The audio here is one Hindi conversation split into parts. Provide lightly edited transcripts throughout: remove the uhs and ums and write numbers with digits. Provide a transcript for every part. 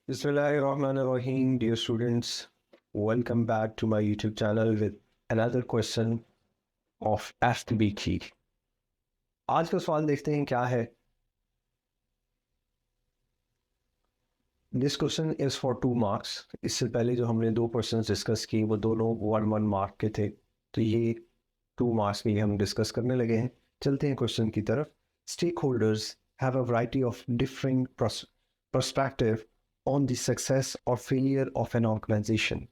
Bismillahirrahmanirrahim, dear students. Welcome back to my YouTube channel with another question of FBT. आज का सवाल देखते हैं क्या है. This question is for 2 marks. इससे पहले जो हमने 2 क्वेश्चंस डिस्कस किए वो दोनों 1 मार्क के थे. तो ये 2 मार्क्स के लिए हम डिस्कस करने लगे हैं. चलते हैं क्वेश्चन की तरफ. Stakeholders have a variety of differing perspective on the success or failure of an organization.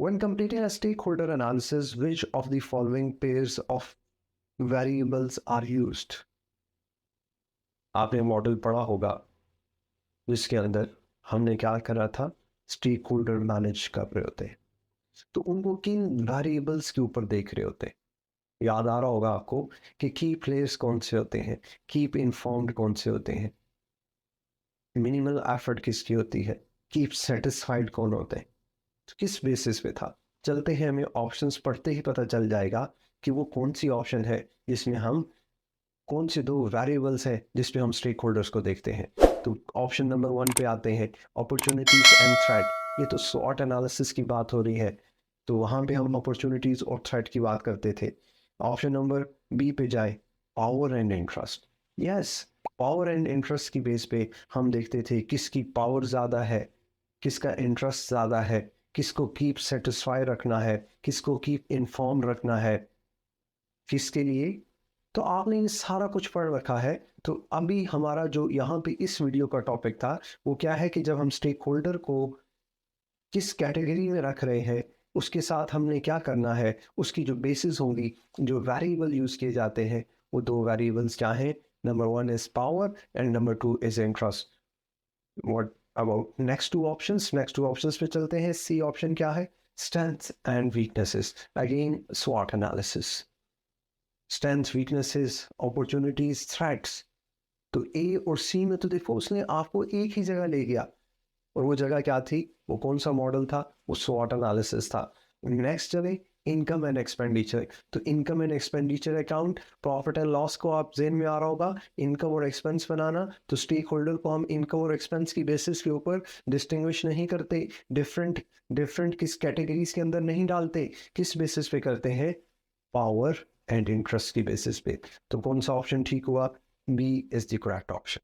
When completing a stakeholder analysis, which of the following pairs of variables are used? आपने मॉडल पढ़ा होगा जिसके अंदर हमने क्या करा था, स्टेक होल्डर मैनेज कर रहे होते हैं तो उनको किन वेरिएबल्स के ऊपर देख रहे होते हैं. याद आ रहा होगा आपको कि की प्लेयर्स कौन से होते हैं, कीप इन्फॉर्म्ड कौन से होते हैं, मिनिमल एफर्ट किसकी होती है, कीप सेटिस्फाइड कौन होते हैं. तो किस बेसिस पे था. चलते हैं, हमें ऑप्शंस पढ़ते ही पता चल जाएगा कि वो कौन सी ऑप्शन है जिसमें हम कौन से 2 वेरिएबल्स हैं जिसमें हम स्टेक होल्डर्स को देखते हैं. तो ऑप्शन नंबर 1 पे आते हैं, अपॉर्चुनिटीज एंड थ्रेट. ये तो स्वॉट एनालिसिस की बात हो रही है तो वहाँ पे हम अपॉर्चुनिटीज और थ्रेट की बात करते थे. ऑप्शन नंबर बी पे जाए, power and interest. Yes, power and interest की बेस पे हम देखते थे किसकी पावर ज़्यादा है, किसका इंटरेस्ट ज़्यादा है, किसको कीप सेटिस्फाई रखना है, किसको कीप इन्फॉर्म रखना है, किसके लिए. तो आपने ये सारा कुछ पढ़ रखा है. तो अभी हमारा जो यहाँ पे इस वीडियो का टॉपिक था वो क्या है कि जब हम स्टेक होल्डर को किस कैटेगरी में रख रहे हैं उसके साथ हमने क्या करना है, उसकी जो बेसिस होंगी, जो वेरिएबल यूज़ किए जाते हैं वो 2 वेरिएबल्स क्या हैं. Number 1 is power and number 2 is interest. What about next 2 options. Next 2 options पे चलते हैं. सी ऑप्शन क्या है, स्ट्रेंथ्स एंड वीकनेसेस. अगेन स्वॉट analysis, strengths, weaknesses, opportunities, threats. तो ए और सी में तो देखो उसने आपको एक ही जगह ले गया और वो जगह क्या थी, वो कौन सा मॉडल था, वो स्वॉट एनालिसिस था. नेक्स्ट चले, इनकम एंड एक्सपेंडिचर. तो income and expenditure account, profit and loss को आप जेन में आ रहा होगा, इनकम और एक्सपेंस बनाना. तो स्टेक होल्डर को हम इनकम और एक्सपेंस की बेसिस के ऊपर डिस्टिंग्विश नहीं करते, डिफरेंट डिफरेंट किस कैटेगरीज के अंदर नहीं डालते, किस बेसिस पे करते हैं, पावर एंड इंटरेस्ट की बेसिस पे. तो कौन सा ऑप्शन ठीक हुआ, B is the correct option.